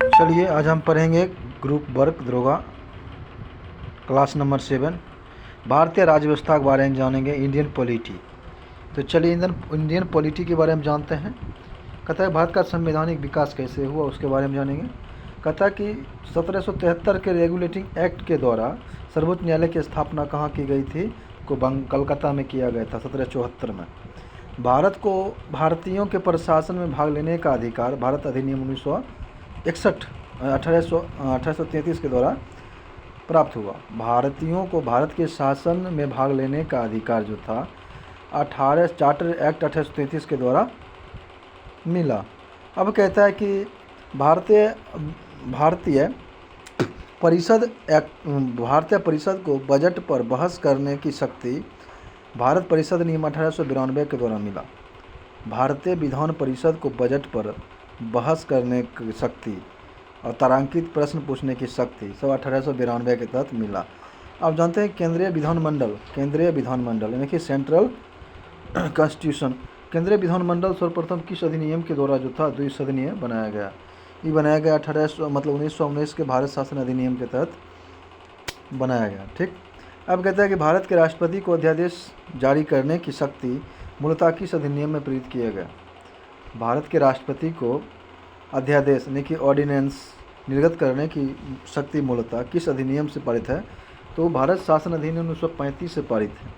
चलिए आज हम पढ़ेंगे ग्रुप वर्क दरोगा क्लास नंबर 7 भारतीय राज्य व्यवस्था के बारे में जानेंगे। Indian polity. तो चलिए इंडियन पॉलिटी के बारे में जानते हैं। कहता है भारत का संवैधानिक विकास कैसे हुआ उसके बारे में जानेंगे। कहता है कि 1773 के रेगुलेटिंग एक्ट के द्वारा सर्वोच्च न्यायालय की स्थापना कहाँ की गई थी? कलकत्ता में किया गया था 1774 में। भारत को भारतीयों के प्रशासन में भाग लेने का अधिकार भारत अधिनियम 1833 के द्वारा प्राप्त हुआ। भारतीयों को भारत के शासन में भाग लेने का अधिकार जो था चार्टर एक्ट 1833 के द्वारा मिला। अब कहता है कि भारतीय परिषद को बजट पर बहस करने की शक्ति भारत परिषद नियम 1892 के द्वारा मिला। भारतीय विधान परिषद को बजट पर बहस करने की शक्ति और तारांकित प्रश्न पूछने की शक्ति सब 1892 के तहत मिला। आप जानते हैं केंद्रीय विधानमंडल यानी कि सेंट्रल कॉन्स्टिट्यूशन। केंद्रीय विधानमंडल सर्वप्रथम किस अधिनियम के द्वारा जो था द्विसदनीय बनाया गया? ये बनाया गया 1919 के भारत शासन अधिनियम के तहत बनाया गया। ठीक। अब कहता है कि भारत के राष्ट्रपति को अध्यादेश जारी करने की शक्ति मूलतः किस अधिनियम में प्रेरित किया गया? भारत के राष्ट्रपति को अध्यादेश यानी कि ऑर्डिनेंस निर्गत करने की शक्ति मूलतः किस अधिनियम से पारित है? तो भारत शासन अधिनियम 1935 से पारित है।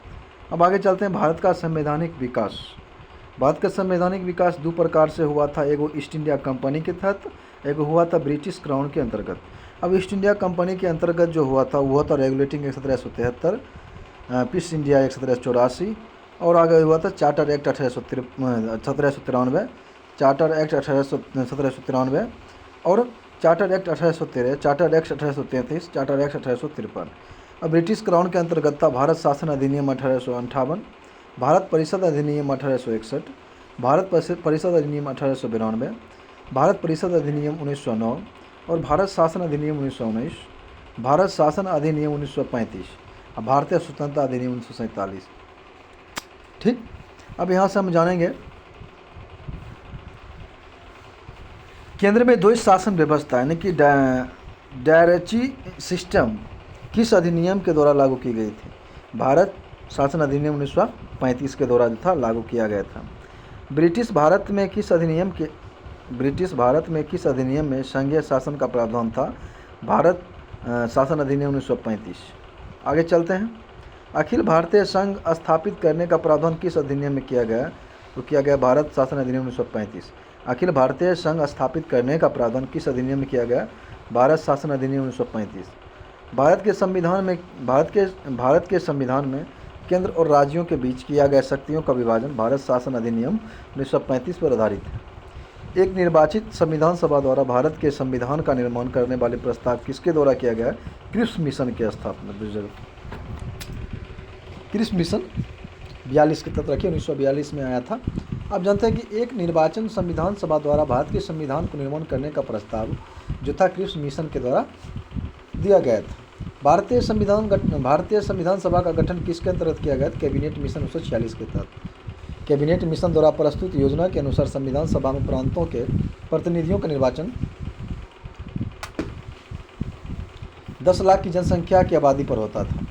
अब आगे चलते हैं। भारत का संवैधानिक विकास। भारत का संवैधानिक विकास दो प्रकार से हुआ था। एगो ईस्ट इंडिया कंपनी के तहत, एगो हुआ था ब्रिटिश क्राउन के अंतर्गत। अब ईस्ट इंडिया कंपनी के अंतर्गत जो हुआ था वो था regulating act 1773, Pitt's India act 1784 और आगे हुआ था चार्टर एक्ट 1793, चार्टर एक्ट 1793 और charter act 1813, charter act 1833, charter act 1853। अब ब्रिटिश क्राउन के अंतर्गत था भारत शासन अधिनियम 1858, भारत परिषद अधिनियम 1861, भारत परिषद अधिनियम 1892, भारत परिषद अधिनियम 1909 और भारत शासन अधिनियम 1919, भारत शासन अधिनियम 1935 और भारतीय स्वतंत्रता अधिनियम 1947। ठीक। अब यहाँ से हम जानेंगे केंद्र में द्वैत शासन व्यवस्था यानी कि डायरेची सिस्टम किस अधिनियम के द्वारा लागू की गई थी? भारत शासन अधिनियम 1935 के द्वारा जो था लागू किया गया था। ब्रिटिश भारत में किस अधिनियम में संघीय शासन का प्रावधान था? भारत शासन अधिनियम 1935। आगे चलते हैं। अखिल भारतीय संघ स्थापित करने का प्रावधान किस अधिनियम में किया गया? तो किया गया भारत शासन अधिनियम 1935। अखिल भारतीय संघ स्थापित करने का प्रावधान किस अधिनियम में किया गया? भारत शासन अधिनियम 1935। भारत के संविधान में केंद्र और राज्यों के बीच किया गया शक्तियों का विभाजन भारत शासन अधिनियम 1935 पर आधारित है। एक निर्वाचित संविधान सभा द्वारा भारत के संविधान का निर्माण करने वाले प्रस्ताव किसके द्वारा किया गया? क्रिप्स मिशन की स्थापना। क्रिप्स मिशन 42 के तहत रखिए, 1942 में आया था। आप जानते हैं कि एक निर्वाचन संविधान सभा द्वारा भारत के संविधान को निर्माण करने का प्रस्ताव जो था क्रिप्स मिशन के द्वारा दिया गया था। भारतीय संविधान सभा का गठन किसके अंतर्गत किया गया? कैबिनेट मिशन 1946 के तहत। कैबिनेट मिशन द्वारा प्रस्तुत योजना के अनुसार संविधान सभा में प्रांतों के प्रतिनिधियों का निर्वाचन 10 लाख की जनसंख्या की आबादी पर होता था।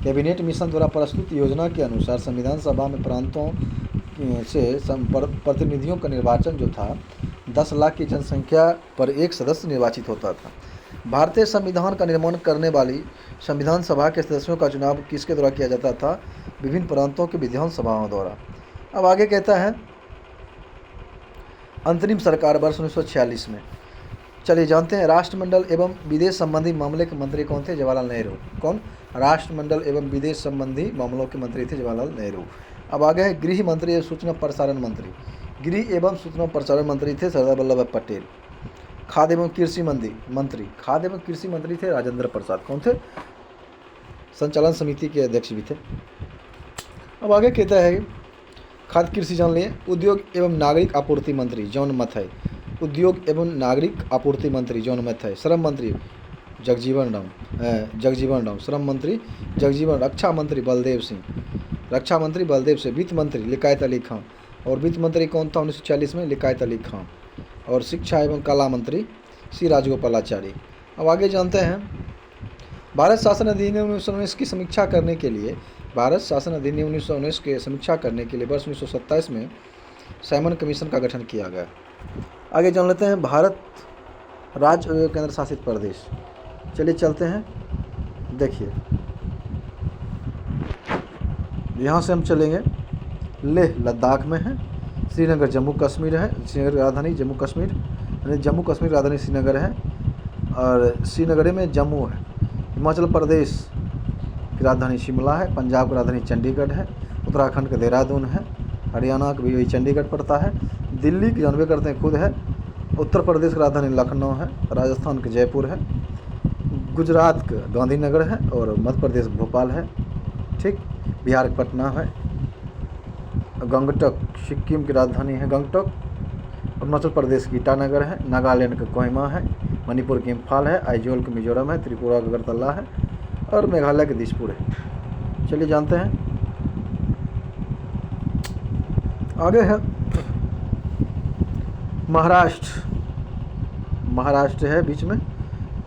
कैबिनेट मिशन द्वारा प्रस्तुत योजना के अनुसार संविधान सभा में प्रांतों से प्रतिनिधियों का निर्वाचन जो था 10 लाख की जनसंख्या पर एक सदस्य निर्वाचित होता था। भारतीय संविधान का निर्माण करने वाली संविधान सभा के सदस्यों का चुनाव किसके द्वारा किया जाता था? विभिन्न प्रांतों की विधान सभाओं द्वारा। अब आगे कहता है अंतरिम सरकार वर्ष 1946 में। चलिए जानते हैं राष्ट्रमंडल एवं विदेश संबंधी मामले के मंत्री कौन थे? जवाहरलाल नेहरू। कौन? राष्ट्रमंडल एवं विदेश संबंधी मामलों के मंत्री थे जवाहरलाल नेहरू। अब आगे है गृह मंत्री एवं सूचना प्रसारण मंत्री। गृह एवं सूचना प्रसारण मंत्री थे सरदार वल्लभ भाई पटेल। खाद्य एवं कृषि मंत्री थे राजेंद्र प्रसाद। कौन थे? संचालन समिति के अध्यक्ष भी थे। अब आगे कहता है खाद्य कृषि जान लिए। उद्योग एवं नागरिक आपूर्ति मंत्री जॉन मथाई। उद्योग एवं नागरिक आपूर्ति मंत्री जॉन मथाई। श्रम मंत्री जगजीवन राम। श्रम मंत्री जगजीवन। रक्षा मंत्री बलदेव सिंह। वित्त मंत्री लियाकत अली खां। और वित्त मंत्री कौन था 1940 में? लियाकत अली खां। और शिक्षा एवं कला मंत्री सी राजगोपालाचारी। अब आगे जानते हैं, भारत शासन अधिनियम 1919 की समीक्षा करने के लिए वर्ष 1927 में साइमन कमीशन का गठन किया गया। आगे जान लेते हैं भारत राज्य और केंद्र शासित प्रदेश। चलिए चलते हैं, देखिए यहाँ से हम चलेंगे, लेह लद्दाख में है, श्रीनगर जम्मू कश्मीर है, श्रीनगर की राजधानी जम्मू कश्मीर, यानी जम्मू कश्मीर की राजधानी श्रीनगर है, और श्रीनगर में जम्मू है। हिमाचल प्रदेश की राजधानी शिमला है, पंजाब की राजधानी चंडीगढ़ है, उत्तराखंड का देहरादून है, हरियाणा का भी वही चंडीगढ़ पड़ता है, दिल्ली की जानबे करते हैं खुद है, उत्तर प्रदेश की राजधानी लखनऊ है, राजस्थान के जयपुर है, गुजरात का गांधीनगर है, और मध्य प्रदेश भोपाल है, ठीक, बिहार का पटना है, गंगटोक सिक्किम की राजधानी है गंगटोक, अरुणाचल प्रदेश की ईटानगर है, नागालैंड का कोहिमा है, मणिपुर की इम्फाल है, आइजोल का मिजोरम है, त्रिपुरा का अगरतला है, और मेघालय के दिसपुर है। चलिए जानते हैं, आगे है महाराष्ट्र है बीच में,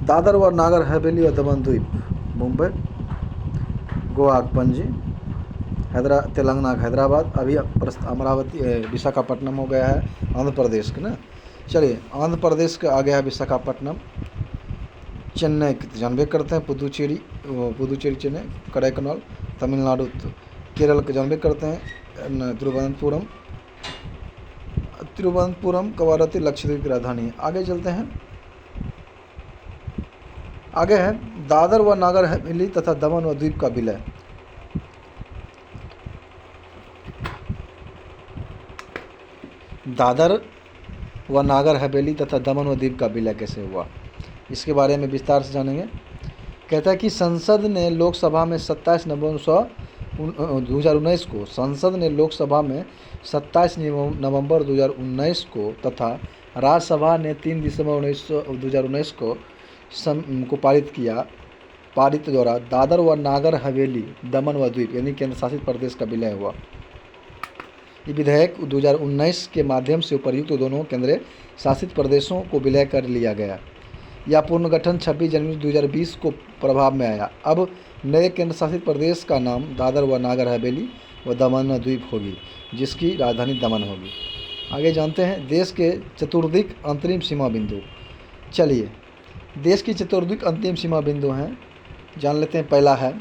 दादर व नागर हवेली और दमन द्वीप मुंबई, गोवा पणजी, तेलंगाना का हैदराबाद, अभी अमरावती विशाखापट्टनम हो गया है आंध्र प्रदेश का ना। चलिए आंध्र प्रदेश का आ गया है विशाखापट्टनम, चेन्नई जानबे करते हैं पुदुचेरी चेन्नई, कड़ाईकनाल तमिलनाडु, केरल के जानबे करते हैं तिरुवनंतपुरम कवारत्ती लक्षद्वीप की राजधानी है। आगे चलते हैं, आगे है दादर व नागर हवेली तथा दमन व द्वीप का विलय। दादर व नागर हवेली तथा दमन व दीव का विलय कैसे हुआ, इसके बारे में विस्तार से जानेंगे। कहता है कि संसद ने लोकसभा में 27 नवंबर 2019 को नवंबर 2019 को तथा राज्यसभा ने 3 दिसंबर 2019 को पारित द्वारा दादर व नागर हवेली दमन व द्वीप यानी केंद्र शासित प्रदेश का विलय हुआ। ये विधेयक 2019 के माध्यम से उपर्युक्त दोनों केंद्र शासित प्रदेशों को विलय कर लिया गया। यह पुनर्गठन 26 जनवरी 2020 को प्रभाव में आया। अब नए केंद्र शासित प्रदेश का नाम दादर व नागर हवेली व दमन व द्वीप होगी, जिसकी राजधानी दमन होगी। आगे जानते हैं देश के चतुर्दिक अंतरिम सीमा बिंदु। चलिए देश की चतुर्दिक अंतिम सीमा बिंदु हैं, जान लेते हैं। पहला है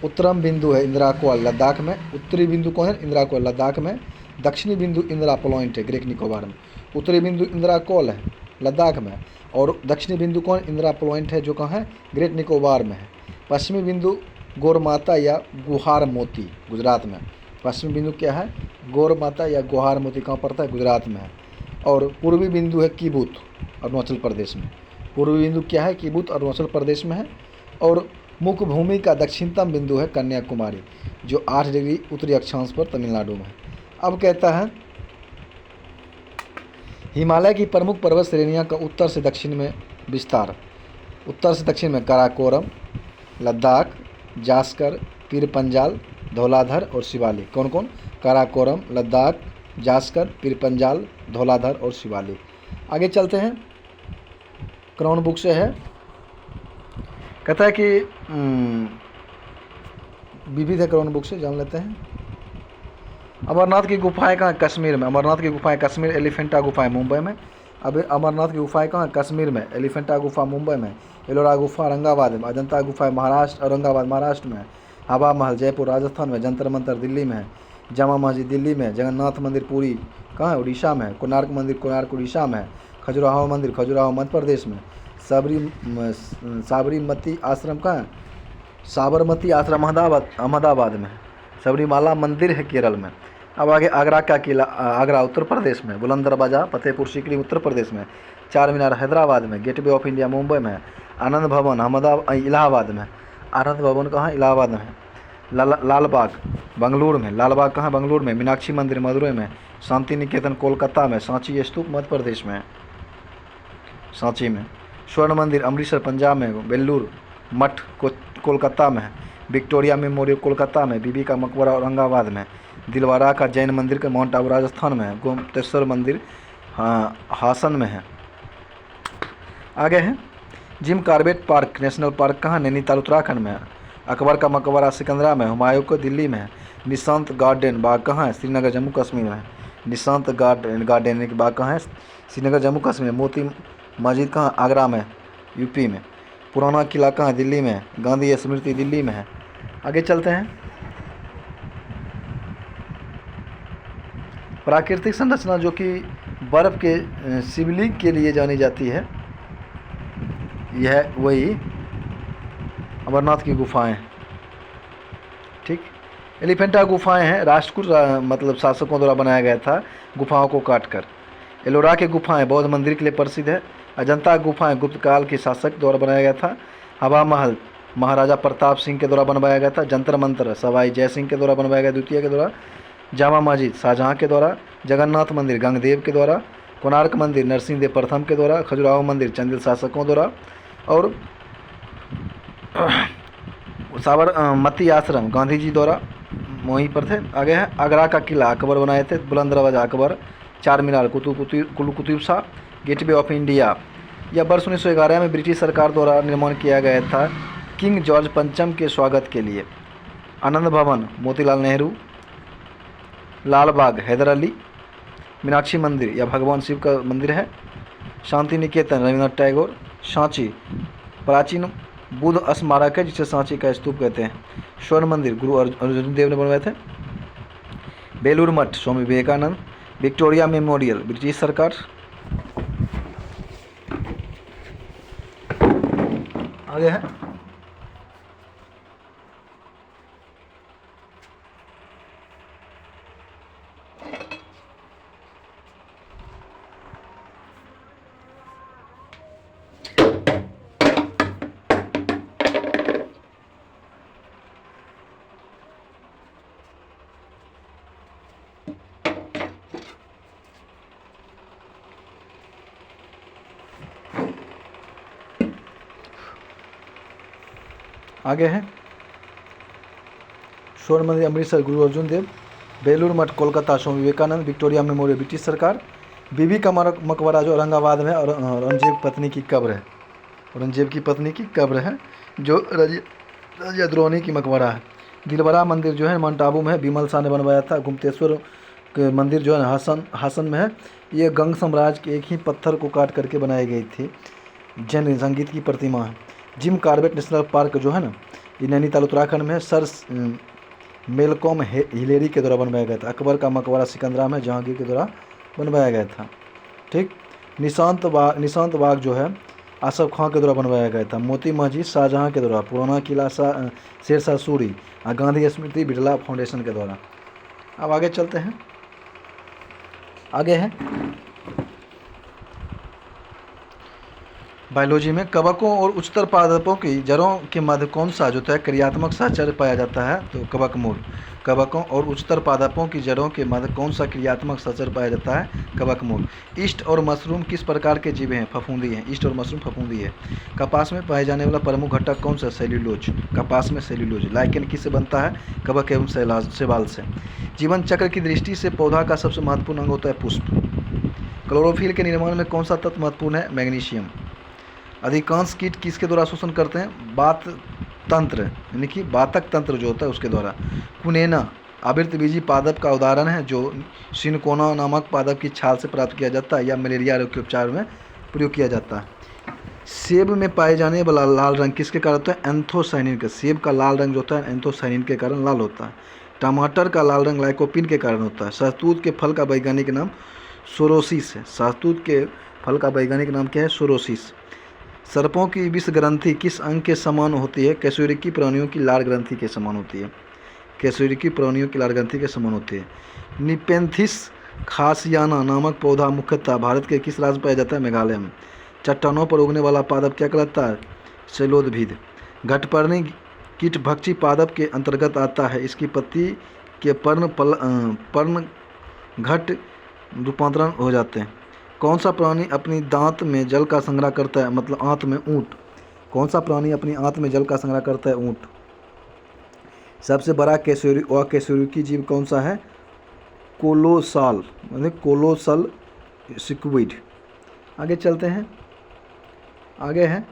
उत्तरम बिंदु है इंदिरा कोल लद्दाख में, उत्तरी बिंदु कौन है इंदिरा कोल लद्दाख में, दक्षिणी बिंदु इंदिरा पॉइंट है ग्रेट निकोबार में, उत्तरी बिंदु इंदिरा कोल है लद्दाख में, और दक्षिणी बिंदु कौन इंदिरा पॉइंट है जो कहाँ है ग्रेट निकोबार में है। पश्चिमी बिंदु गोरमाता या गुहार मोती गुजरात में, पश्चिमी बिंदु क्या है गोरमाता या गुहार मोती कहाँ पड़ता है गुजरात में है। और पूर्वी बिंदु है किबुत अरुणाचल प्रदेश में, पूर्वी बिंदु क्या है किबुत अरुणाचल प्रदेश में है। और मुख्य भूमि का दक्षिणतम बिंदु है कन्याकुमारी जो 8 डिग्री उत्तरी अक्षांश पर तमिलनाडु में है। अब कहता है हिमालय की प्रमुख पर्वत श्रेणियां का उत्तर से दक्षिण में विस्तार, उत्तर से दक्षिण में काराकोरम, लद्दाख, जास्कर, पीर पंजाल, धौलाधर और शिवालिक। कौन कौन काराकोरम, लद्दाख, जास्कर, पीर पंजाल, धौलाधर और शिवालिक। आगे चलते हैं, क्राउन बुक से है, कहता है कि विविध है क्राउन बुक से, जान लेते हैं। अमरनाथ की गुफाएं कहाँ कश्मीर में, अमरनाथ की गुफाएं कश्मीर, एलिफेंटा गुफाएं मुंबई में। अब अमरनाथ की गुफाएं कहाँ कश्मीर में, एलिफेंटा गुफा मुंबई में, एलोरा गुफा औरंगाबाद में, अजंता गुफाएं महाराष्ट्र औरंगाबाद महाराष्ट्र में, हवा महल जयपुर राजस्थान में, जंतर मंतर दिल्ली में है, जामा मस्जिद दिल्ली में, जगन्नाथ मंदिर पुरी कहाँ है उड़ीसा में, कोणार्क मंदिर कोणार्क उड़ीसा में है, खजुराहो मंदिर खजुराहो मध्य प्रदेश में, साबरमती आश्रम कहाँ है साबरमती आश्रम अहमदाबाद में, सबरीमाला मंदिर है केरल में। अब आगे आगरा का किला आगरा उत्तर प्रदेश में, बुलंद दरवाजा फतेहपुर सीकरी उत्तर प्रदेश में, चार मीनार हैदराबाद में, गेटवे ऑफ इंडिया मुंबई में, आनंद भवन इलाहाबाद में, आनंद भवन कहाँ इलाहाबाद में है, लाल बाग बंगलुरु में, लाल बाग कहाँ बंगलुरु में, मीनाक्षी मंदिर मदुरई में, शांति निकेतन कोलकाता में, सांची स्तूप मध्य प्रदेश में सांची में, स्वर्ण मंदिर अमृतसर पंजाब में, बेल्लूर मठ कोलकाता में है, विक्टोरिया मेमोरियल कोलकाता में, बीबी का मकबरा औरंगाबाद में, दिलवारा का जैन मंदिर का माउंट आबू राजस्थान में है, गोमतेश्वर मंदिर हासन में है। आगे है Jim Corbett park national park कहाँ? नैनीताल उत्तराखंड में है। अकबर का मकबरा सिकंदरा में, हुमायूं को दिल्ली में है। निशांत गार्डन बाग कहाँ है? श्रीनगर जम्मू कश्मीर में है। निशांत गार्डन बाग कहाँ है? श्रीनगर जम्मू कश्मीर में। मोती मस्जिद कहाँ? आगरा में, यूपी में। पुराना किला कहाँ है? दिल्ली में है। गांधी स्मृति दिल्ली में है। आगे चलते हैं। प्राकृतिक संरचना जो कि बर्फ़ के शिवलिंग के लिए जानी जाती है, यह वही अमरनाथ की गुफाएं। ठीक, एलिफेंटा गुफाएं हैं, राष्ट्रकूट मतलब शासकों द्वारा बनाया गया था गुफाओं को काटकर। एलोरा की गुफाएं बौद्ध मंदिर के लिए प्रसिद्ध है। अजंता गुफाएं गुप्त काल के शासक द्वारा बनाया गया था। हवा महल महाराजा प्रताप सिंह के द्वारा बनवाया गया था। जंतर मंतर सवाई जय सिंह के द्वारा बनवाया गया, द्वितीय के द्वारा। जामा मस्जिद शाहजहाँ के द्वारा। जगन्नाथ मंदिर गंगदेव के द्वारा। कोणार्क मंदिर नरसिंह देव प्रथम के द्वारा। खजुराहो मंदिर चंदेल शासकों द्वारा। और साबरमती आश्रम गांधी जी द्वारा वहीं पर थे। आगे है आगरा का किला अकबर बनाए थे। बुलंद Darwaza Akbar. Char Minar Qutub Shah. Gateway of India यह वर्ष 1911 में ब्रिटिश सरकार द्वारा निर्माण किया गया था किंग जॉर्ज पंचम के स्वागत के लिए। आनंद भवन मोतीलाल नेहरू। लाल बाग हैदर अली। मीनाक्षी मंदिर यह भगवान शिव का मंदिर है। शांति निकेतन रविन्द्रनाथ टैगोर। सांची प्राचीन बुद्ध स्मारक है जिसे सांची का स्तूप कहते हैं। स्वर्ण मंदिर गुरु अर्जुन देव ने बनवाए थे। Belur Math Swami Vivekananda. Victoria memorial British सरकार। आगे है स्वर्ण मंदिर अमृतसर गुरु अर्जुन देव। Belur Math Kolkata Swami Vivekananda. Victoria memorial British सरकार। बीबी का मकबरा जो औरंगाबाद में है और औरंगजेब पत्नी की कब्र है। औरंगजेब की पत्नी की कब्र है जो रजिया द्रोणी की मकबरा है। दिलबरा मंदिर जो है माउंट आबू में है, बिमल शाह ने बनवाया था। गुप्तेश्वर मंदिर जो है हासन में है। ये गंग साम्राज्य के एक ही पत्थर को काट करके बनाई गई थी। जैन संगीत की प्रतिमा है। जिम कॉर्बेट नेशनल पार्क जो है ना, ये नैनीताल उत्तराखंड में है। सर मेलकॉम हिलेरी के द्वारा बनवाया गया था। अकबर का मकबरा सिकंदरा में जहांगीर के द्वारा बनवाया गया था। ठीक, निशांत बाग जो है आसफ खां के द्वारा बनवाया गया था। मोती मस्जिद शाहजहाँ के द्वारा। पुराना किला शेरशाह सूरी और गांधी स्मृति बिरला फाउंडेशन के द्वारा। अब आगे चलते हैं। आगे है बायोलॉजी में कवकों और उच्चतर पादपों की जड़ों के मध्य कौन सा जो है क्रियात्मक सहचर्य पाया जाता है? तो कवक मूल। कवकों और उच्चतर पादपों की जड़ों के मध्य कौन सा क्रियात्मक सहचर्य पाया जाता है? कवक मूल। ईस्ट और मशरूम किस प्रकार के जीव हैं? फफूंदी हैं। ईस्ट और मशरूम फफूंदी है। कपास में पाए जाने वाला प्रमुख घटक कौन सा? सेल्यूलोज। कपास में सेल्यूलोज। लाइकेन किससे बनता है? कवक एवं शैवाल से। जीवन चक्र की दृष्टि से पौधा का सबसे महत्वपूर्ण अंग होता है पुष्प। क्लोरोफिल के निर्माण में कौन सा तत्व महत्वपूर्ण है? मैग्नीशियम। अधिकांश कीट किसके द्वारा शोषण करते हैं? बात तंत्र यानी कि बातक तंत्र जो होता है उसके द्वारा। कुनेना आवृतबीजी पादप का उदाहरण है जो सिनकोना नामक पादप की छाल से प्राप्त किया जाता है या मलेरिया रोग के उपचार में प्रयोग किया जाता है। सेब में पाए जाने वाला लाल रंग किसके कारण होता है? एंथोसाइनिन का। सेब का लाल रंग जो होता है एंथोसाइनिन के कारण लाल होता है। टमाटर का लाल रंग लाइकोपिन के कारण होता है। शहतूत के फल का वैज्ञानिक नाम सोरोसिस है। शहतूत के फल का वैज्ञानिक नाम क्या है? सोरोसिस। सर्पों की विष ग्रंथि किस अंग के समान होती है? कशेरुकी प्राणियों की लार ग्रंथि के समान होती है। कशेरुकी प्राणियों की लार ग्रंथि के समान होती है। निपेंथिस खासियाना नामक पौधा मुख्यतः भारत के किस राज्य में पाया जाता है? मेघालय में। चट्टानों पर उगने वाला पादप क्या कहलाता है? शैलोदभिद। घटपर्णी कीटभक्षी पादप के अंतर्गत आता है। इसकी पत्ती के पर्ण घट रूपांतरण हो जाते हैं। कौन सा प्राणी अपनी दांत में जल का संग्रह करता है? मतलब आंत में। ऊँट। कौन सा प्राणी अपनी आंत में जल का संग्रह करता है? ऊँट। सबसे बड़ा कशेरुकी जीव कौन सा है? कोलोसाल मतलब कोलोसल सिक्विड। आगे चलते हैं। आगे है,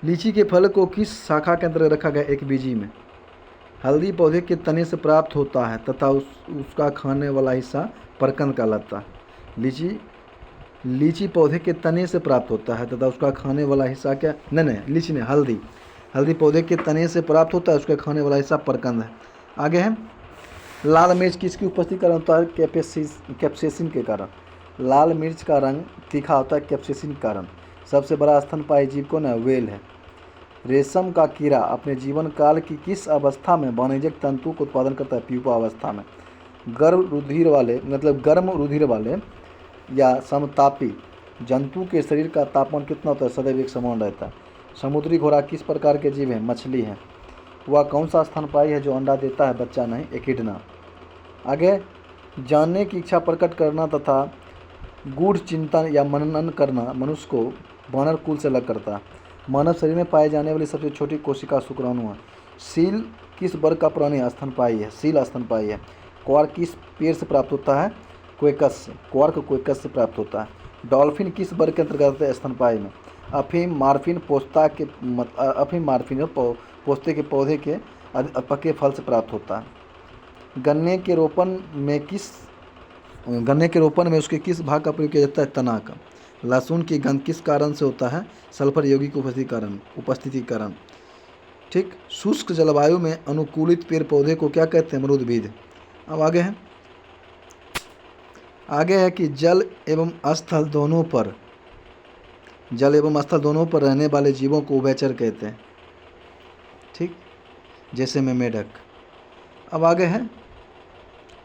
लीची के फल को किस शाखा के अंतर्गत रखा गया? एक बीजी में। हल्दी पौधे के तने से प्राप्त होता है तथा उसका खाने वाला हिस्सा परकंद कहलाता है। लीची पौधे के तने से प्राप्त होता है तथा उसका खाने वाला हिस्सा क्या? नहीं, लीची नहीं, हल्दी पौधे के तने से प्राप्त होता है, उसका खाने वाला हिस्सा परकंद है। आगे है, लाल मिर्च किसकी उपस्थिति कारण होता है? कैप्सेसिन के कारण। लाल मिर्च का रंग तीखा होता है कैप्सेसिन के कारण। सबसे बड़ा स्तनपायी जीव कौन है? व्हेल है। रेशम का कीड़ा अपने जीवन काल की किस अवस्था में वाणिज्यिक तंतु का उत्पादन करता है? प्यूपा अवस्था में। गर्म रुधिर वाले या समतापी जंतु के शरीर का तापमान कितना होता है? सदैव एक समान रहता है। समुद्री घोड़ा किस प्रकार के जीव है? मछली है। वह कौन सा स्तनपायी है जो अंडा देता है, बच्चा नहीं? एकिडना। आगे, जानने की इच्छा प्रकट करना तथा गूढ़ चिंतन या मनन करना मनुष्य को वानर कुल से अलग करता है। मानव शरीर में पाए जाने वाली सबसे छोटी कोशिका शुक्राणु है। सील किस वर्ग का प्राणी है? स्तनपायी है। सील स्तनपायी है। क्वार्क किस पेड़ से प्राप्त होता है? क्वेकस से। क्वार्क क्वेकस से प्राप्त होता है। डॉल्फिन किस वर्ग के अंतर्गत है? स्तनपायी में। अफीम मार्फिन पोस्ते के पौधे के पके फल से प्राप्त होता है। गन्ने के रोपण में उसके किस भाग का प्रयोग किया जाता है? तना का। लहसुन की गंध किस कारण से होता है? सल्फर यौगिक की उपस्थिति के कारण। ठीक। शुष्क जलवायु में अनुकूलित पेड़ पौधे को क्या कहते हैं? अमरूदवीद। अब आगे है कि जल एवं स्थल दोनों पर रहने वाले जीवों को उभयचर कहते हैं। ठीक, जैसे में मेढक। अब आगे है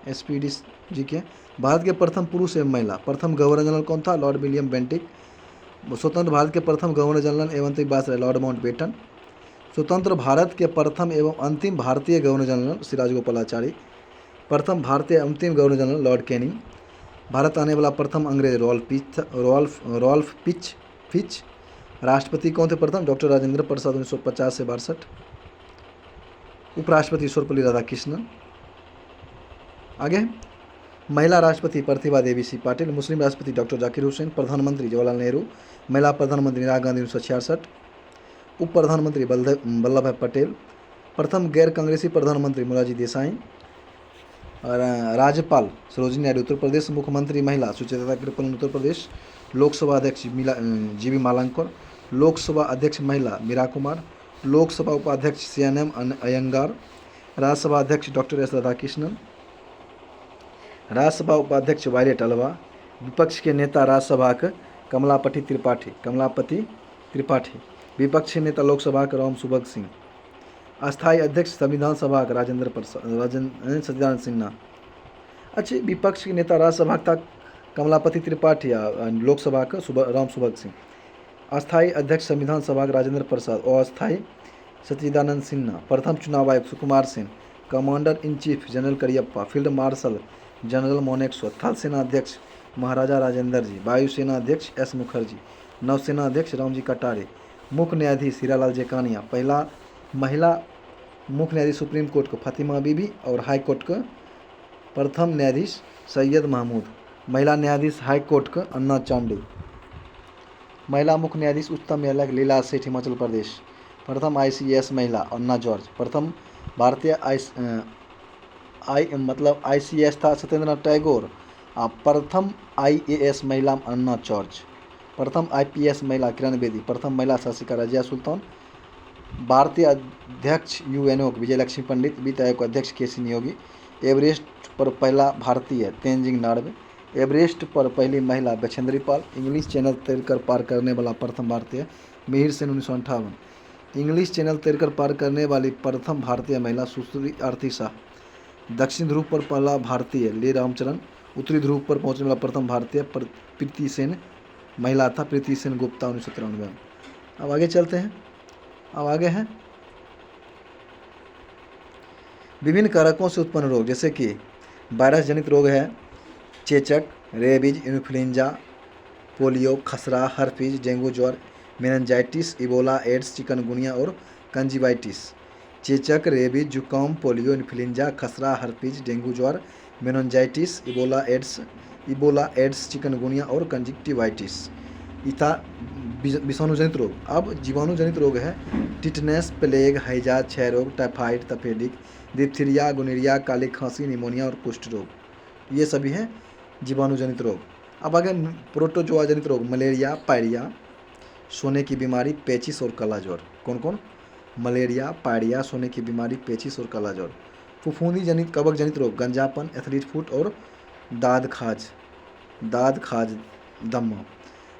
SPD जी के, भारत के प्रथम पुरुष एवं महिला। प्रथम गवर्नर जनरल कौन था? Lord William Bentinck. स्वतंत्र भारत के प्रथम गवर्नर जनरल एवं अंतिम वायसराय लॉर्ड माउंटबेटन। स्वतंत्र भारत के प्रथम एवं अंतिम भारतीय गवर्नर जनरल श्री राजगोपालाचारी। प्रथम भारतीय अंतिम governor general Lord Canning. Bharat आने वाला प्रथम अंग्रेज रॉल्फ फिच। राष्ट्रपति कौन थे प्रथम? डॉक्टर राजेंद्र प्रसाद 1950 से 62। उपराष्ट्रपति सर्वपल्ली राधाकृष्णन। आगे, महिला राष्ट्रपति प्रतिभा देवी सी पाटिल। मुस्लिम राष्ट्रपति डॉक्टर जाकिर हुसैन। प्रधानमंत्री जवाहरलाल नेहरू। महिला प्रधानमंत्री इंदिरा गांधी 1966। उप प्रधानमंत्री वल्लभ भाई पटेल। प्रथम गैर कांग्रेसी प्रधानमंत्री मोरारजी देसाई। और राज्यपाल सरोजिनी नायडू उत्तर प्रदेश। मुख्यमंत्री महिला सुचेता कृपलन उत्तर प्रदेश। लोकसभा अध्यक्ष जीवी मालांकर। लोकसभा अध्यक्ष महिला मीरा कुमार। लोकसभा उपाध्यक्ष CNM अयंगार। राज्यसभा अध्यक्ष डॉक्टर S राधाकृष्णन। राज्यसभा उपाध्यक्ष वायलेट अल्वा। विपक्ष के नेता राज्यसभा के कमलापति त्रिपाठी। विपक्ष के नेता लोकसभा के राम सुभग सिंह। अस्थायी अध्यक्ष संविधान सभा का सत्यनारायण सिन्हा। अच्छा, विपक्ष के नेता राज्यसभा का कमलापति त्रिपाठी, लोकसभा का राम सुभग सिंह। अस्थायी अध्यक्ष संविधान सभा का राजेंद्र प्रसाद और अस्थायी सच्चिदानंद सिन्हा। प्रथम चुनाव आयुक्त Sukumar Sen. Commander in chief general Cariappa. Field marshal general Manekshaw. थल सेना अध्यक्ष महाराजा राजेंद्र जी। वायुसेना अध्यक्ष S मुखर्जी। नौसेना अध्यक्ष रामजी कटारे। मुख्य न्यायाधीश हीरालाल जेकानिया। पहला महिला मुख्य न्यायाधीश सुप्रीम कोर्ट को फातिमा बीबी और हाई कोर्ट का प्रथम न्यायाधीश सैयद महमूद। महिला न्यायाधीश हाई कोर्ट का अन्ना चांडी। महिला मुख्य न्यायाधीश उच्चतम न्यायालय लीला सेठ हिमाचल प्रदेश। प्रथम ICAS महिला अन्ना जॉर्ज। प्रथम भारतीय ICAS था सत्येंद्रनाथ टैगोर। प्रथम IAS महिला अन्ना जॉर्ज। प्रथम IPS महिला किरण बेदी। प्रथम महिला शासिका रजिया सुल्तान। भारतीय अध्यक्ष UNO विजय लक्ष्मी पंडित। वित्त आयोग अध्यक्ष KC नियोगी। एवरेस्ट पर पहला भारतीय तेंजिंग नार्वे। एवरेस्ट पर पहली महिला बछेंद्री पाल। इंग्लिश चैनल तैरकर पार करने वाला प्रथम भारतीय मिहिर सेन 1958। इंग्लिश चैनल तैरकर पार करने वाली प्रथम भारतीय महिला सुश्री आरती शाह। दक्षिण ध्रुव पर पहला भारतीय ले रामचरण। उत्तरी ध्रुव पर पहुंचने वाला प्रथम भारतीय प्रीति सेन महिला था, प्रीति सेन गुप्ता 1993। अब आगे चलते हैं। अब आगे है विभिन्न कारकों से उत्पन्न रोग, जैसे कि वायरस जनित रोग है चेचक, रेबीज, इन्फ्लुएंजा, पोलियो, खसरा, हर्पीज, डेंगू ज्वर, मेनिंजाइटिस, इबोला, एड्स, चिकनगुनिया और कंजीवाइटिस। चेचक, रेबीज, जुकाम, पोलियो, इन्फ्लुएंजा, खसरा, हर्पीज, डेंगू ज्वर, meningitis, Ebola, AIDS, Ebola, AIDS, chikungunya और कंजक्टिवाइटिस। इथा विषाणुजनित रोग। अब जीवाणुजनित रोग है टिटनेस, प्लेग, हैजा, क्षय रोग, टाइफाइड, तपेदिक, डिप्थीरिया, गोनोरिया, काली खांसी, निमोनिया और कुष्ठ रोग, ये सभी हैं जीवाणुजनित रोग। अब आगे प्रोटोजोआ जनित रोग, मलेरिया, पायरिया, सोने की बीमारी, पेचिस और काला ज्वर। कौन कौन? मलेरिया, पायरिया, सोने की बीमारी, पेचिस और काला ज्वर। फफूंदी जनित कवक जनित रोग, गंजापन, एथलीट फुट और दाद खाज दमा।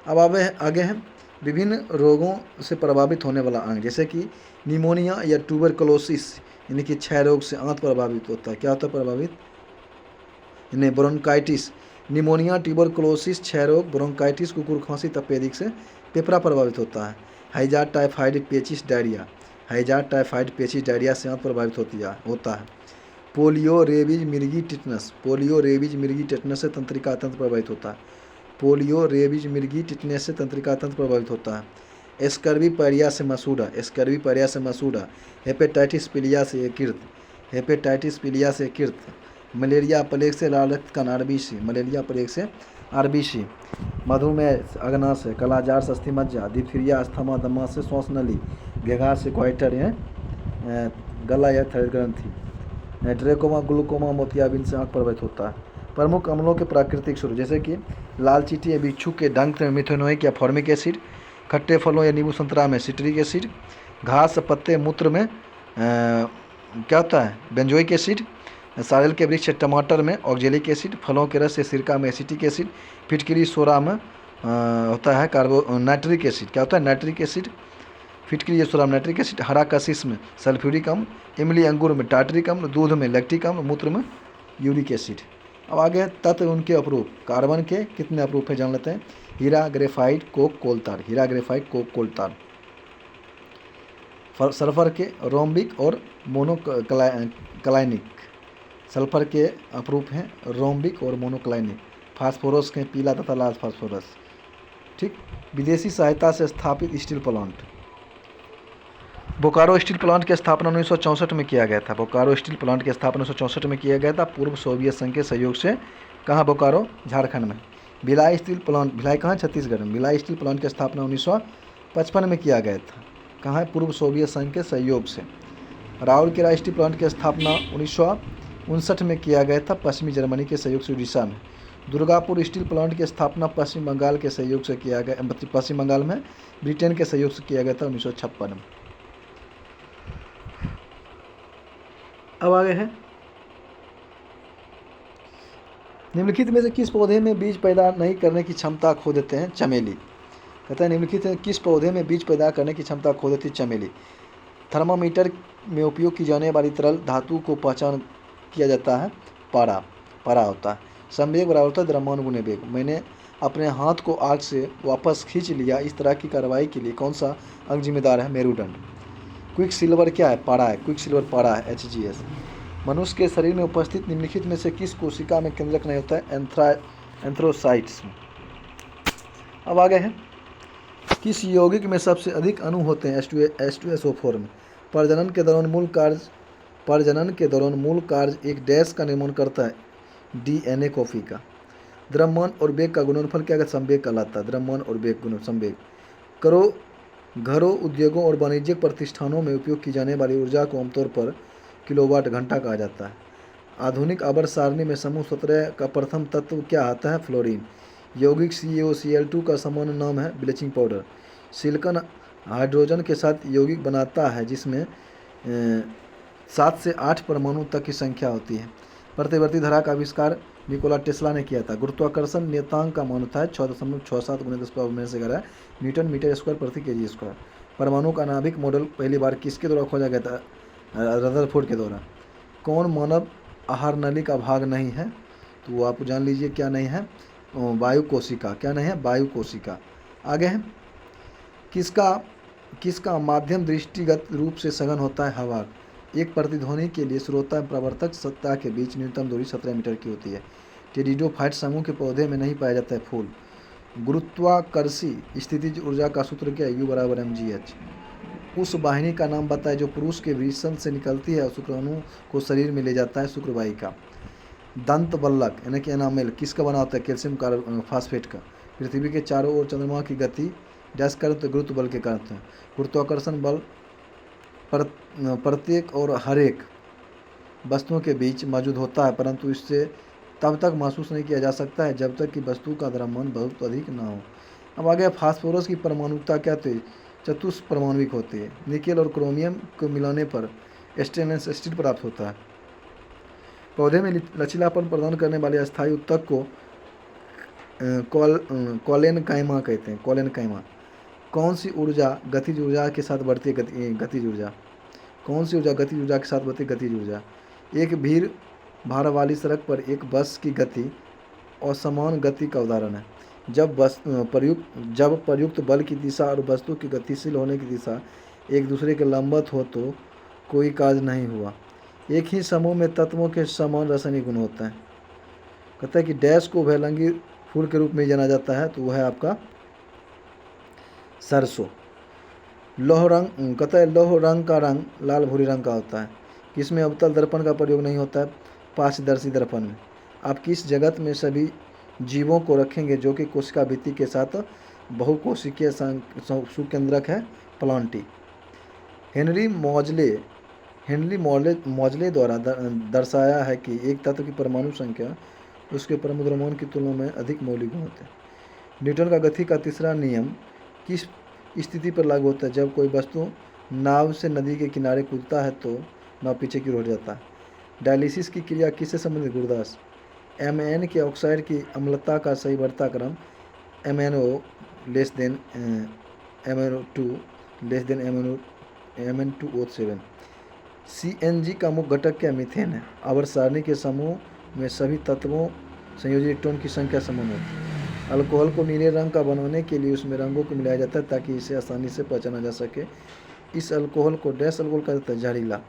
अब आगे हैं विभिन्न रोगों से प्रभावित होने वाला अंग, जैसे कि निमोनिया या ट्यूबरकुलोसिस यानी कि क्षय रोग से आंत प्रभावित होता है। क्या होता है प्रभावित? यानी ब्रोंकाइटिस। निमोनिया, ट्यूबरकुलोसिस, क्षय रोग, ब्रोंकाइटिस, कुकुर खांसी, तपेदिक से फेफड़ा प्रभावित होता है। हैजा, टाइफाइड, पेचिस, डायरिया। हैजा, टाइफाइड, पेचिस, डायरिया से आंत प्रभावित होता है। पोलियो, रेबीज, मिर्गी, टिटनस। पोलियो, रेबीज, मिर्गी, टिटनस से तंत्रिका तंत्र प्रभावित होता है। पोलियो, रेबीज, मिर्गी, टिटनेस से तंत्रिका तंत्र प्रभावित होता है। स्कर्वी पायरिया से मसूड़ा। स्कर्वी पायरिया से मसूड़ा। हेपेटाइटिस पीलिया से यकृत। हेपेटाइटिस पीलिया से यकृत। मलेरिया प्लेग से लाल रक्त कण, आरबीसी। मलेरिया प्लेग से आरबीसी। मधुमेह, अग्नाशय, कालाजार से अस्थि-मज्जा। डिप्थीरिया, अस्थमा, दमा से श्वास नली। घेघा से क्वाइटर गला या थैलेस ग्रंथि। ट्रेकोमा, ग्लूकोमा, मोतियाबिंद से आँख प्रभावित होता है। प्रमुख अम्लों के प्राकृतिक स्रोत, जैसे कि लाल चींटी या बिच्छू के डंक में मिथेनोइक या फॉर्मिक एसिड। खट्टे फलों या नींबू संतरा में सिट्रिक एसिड। घास, पत्ते, मूत्र में क्या होता है? Benzoic acid. सारेल के वृक्ष टमाटर में ऑक्जेलिक एसिड। फलों के रस से सिरका में एसिटिक एसिड। फिटकरी सोरा में होता है नाइट्रिक एसिड। क्या होता है? Nitric acid. फिटकरी सोरा में नाइट्रिक एसिड। हरा कशिश में सल्फ्यूरिक अम्ल। इमली अंगूर में टार्टरिक अम्ल। दूध में लैक्टिक अम्ल। मूत्र में यूरिक एसिड। अब आगे तत्व उनके अप्रूप। कार्बन के कितने अप्रूप है जान लेते हैं। हीरा, ग्रेफाइट, कोक, कोलतार। हीरा, ग्रेफाइट, कोक, कोलतार। सल्फर के रोम्बिक और मोनोक्लाइनिक। सल्फर के अप्रूप हैं रोम्बिक और मोनोक्लाइनिक। फास्फोरस के पीला तथा लाल फास्फोरस। ठीक। विदेशी सहायता से स्थापित steel plant. Bokaro steel plant की स्थापना 1964 में किया गया था। बोकारो स्टील प्लांट की स्थापना 1964 में किया गया था पूर्व सोवियत संघ के सहयोग से। कहाँ? बोकारो, झारखंड में। भिलाई स्टील प्लांट, भिलाई कहाँ? छत्तीसगढ़ में। भिलाई स्टील प्लांट की स्थापना 1955 में किया गया था। कहाँ? पूर्व सोवियत संघ के सहयोग से। राउरकेला स्टील प्लांट की स्थापना 1959 में किया गया था पश्चिमी जर्मनी के सहयोग से उड़ीसा में। दुर्गापुर स्टील प्लांट की स्थापना पश्चिम बंगाल के सहयोग से किया गया, पश्चिम बंगाल में ब्रिटेन के सहयोग से किया गया था 1956 में। अब आगे है निम्नलिखित में से किस पौधे में बीज पैदा नहीं करने की क्षमता खो देते हैं? चमेली। कहता है निम्नलिखित में किस पौधे में बीज पैदा करने की क्षमता खो देती है? चमेली। थर्मामीटर में उपयोग की जाने वाली तरल धातु को पहचान किया जाता है पारा होता है। संवेग बराबर होता है द्रव्यमान गुणे वेग। मैंने अपने हाथ को आग से वापस खींच लिया, इस तरह की कार्रवाई के लिए कौन सा अंग जिम्मेदार है? मेरुदंड। क्विक सिल्वर क्या है? पारा है। क्विक सिल्वर पारा है, HGS। मनुष्य के शरीर में उपस्थित निम्नलिखित में से किस कोशिका में केंद्रक नहीं होता है? एंथ्रोसाइट्स में। अब आगे है किस यौगिक में सबसे अधिक अणु होते हैं? H2SO4 में। प्रजनन के दौरान मूल कार्य एक डैश का निर्माण करता है? DNA कॉफी का। द्रव्यमान और वेग का गुणनफल क्या संवेग कहलाता है? द्रव्यमान और वेग गुण संवेग। घरों, उद्योगों और वाणिज्यिक प्रतिष्ठानों में उपयोग की जाने वाली ऊर्जा को आमतौर पर किलोवाट घंटा कहा जाता है। आधुनिक आवर्त सारणी में समूह 17 का प्रथम तत्व क्या आता है? फ्लोरीन। यौगिक CaOCl2 का सामान्य नाम है ब्लीचिंग पाउडर। सिलिकॉन हाइड्रोजन के साथ यौगिक बनाता है जिसमें 7 से 8 परमाणु तक की संख्या होती है। प्रतिवर्ती धारा का आविष्कार निकोला टेस्ला ने किया था। गुरुत्वाकर्षण नियतांक का मान होता है 6.67 × 10⁻⁻11 न्यूटन मीटर स्क्वायर प्रति kg स्क्वायर। परमाणु का नाभिक मॉडल पहली बार किसके द्वारा खोजा गया था? रदरफोर्ड के द्वारा। कौन मानव आहार नली का भाग नहीं है? तो वो आप जान लीजिए क्या नहीं है? वायु कोशिका। क्या नहीं है? वायु कोशिका। आगे है किसका माध्यम दृष्टिगत रूप से सघन होता है? हवा। एक प्रतिध्वनि के लिए श्रोता एवं प्रवर्तक सत्ता के बीच न्यूनतम दूरी 17 मीटर की होती है। टेरिडोफाइट समूह के पौधे में नहीं पाया जाता है फूल। गुरुत्वाकर्षी स्थितिज ऊर्जा का सूत्र क्या है? U = mgh। उस वाहिनी का नाम बताए जो पुरुष के वृषण से निकलती है और शुक्राणु को शरीर में ले जाता है? शुक्रवाहिका। दंत बल्लक यानी कि एनामेल किसका बना होता है? कैल्शियम फास्फेट का। पृथ्वी के चारों ओर चंद्रमा की गति डैश कारण तो गुरुत्व बल के कारण होता है। गुरुत्वाकर्षण बल प्रत्येक और हर एक वस्तुओं के बीच मौजूद होता है, परंतु इससे तब तक महसूस नहीं किया जा सकता है जब तक कि वस्तु का द्रव्यमान बहुत अधिक ना हो। अब आ गया फास्फोरस की परमाणुकता क्या थी? चतुष्परमाणुविक होती है। निकेल और क्रोमियम को मिलाने पर स्टेनलेस स्टील प्राप्त होता है। पौधे में लचीलापन प्रदान करने वाले अस्थायी उत्तक को कॉलेनकाइमा कहते हैं। कॉलेनकाइमा। कौन सी ऊर्जा गतिज ऊर्जा के साथ बढ़ती है? गतिज ऊर्जा। कौन सी ऊर्जा गतिज ऊर्जा के साथ बढ़ती है? गतिज ऊर्जा। एक भीड़ भार वाली सड़क पर एक बस की गति असमान गति का उदाहरण है। जब प्रयुक्त बल की दिशा और वस्तु की गतिशील होने की दिशा एक दूसरे के लंबवत हो तो कोई कार्य नहीं हुआ। एक ही समूह में तत्वों के समान रासायनिक गुण होते हैं। कहता है कि डैश को उभयलिंगी फूल के रूप में जाना जाता है, तो वह है आपका सरसों। लौह रंग, कहता है लौह रंग का रंग लाल भूरी रंग का होता है। किसमें अवतल दर्पण का प्रयोग नहीं होता है? पारदर्शी दर्पण में। आप किस जगत में सभी जीवों को रखेंगे जो कि कोशिका भित्ति के साथ बहुकोशिकीय सुकेंद्रक है? प्लांटी। हेनरी मॉजले द्वारा दर्शाया है कि एक तत्व की परमाणु संख्या उसके परमाणु द्रव्यमान की तुलना में अधिक मौलिक गुण होते हैं। न्यूटन का गति का तीसरा नियम किस स्थिति पर लागू होता है? जब कोई वस्तु नाव से नदी के किनारे कूदता है तो नाव पीछे की ओर जाता है। डायलिसिस की क्रिया किससे संबंधित? गुरुदास। एमएन के ऑक्साइड की अम्लता का सही बढ़ता क्रम MnO less than MnO2 less than Mn2O7। CNG का मुख्य घटक क्या? मीथेन है। आवर्त सारणी के समूह में सभी तत्वों संयोजित इलेक्ट्रॉन की संख्या समान होती है। अल्कोहल को नीले रंग का बनाने के लिए उसमें रंगों को मिलाया जाता है ताकि इसे आसानी से पहचाना जा सके। इस अल्कोहल को डैश अल्कोहल कहा जाता है? जहरीला।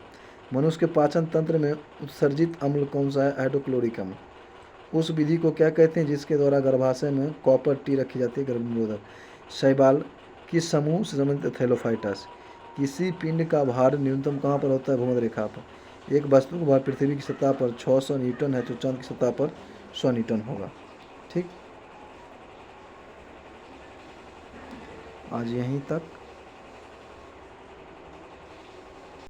मनुष्य के पाचन तंत्र में उत्सर्जित अम्ल कौन सा है? हाइड्रोक्लोरिक अम्ल। उस विधि को क्या कहते हैं जिसके द्वारा गर्भाशय में कॉपर टी रखी जाती है? गर्भ निरोधक। शैवाल किस समूह से संबंधित? थैलोफाइटस। किसी पिंड का भार न्यूनतम कहाँ पर होता है? भूमध्य रेखा पर। एक वस्तु का भार पृथ्वी की सतह पर 600 न्यूटन है तो चांद की सतह पर 100 न्यूटन होगा। ठीक, आज यहीं तक।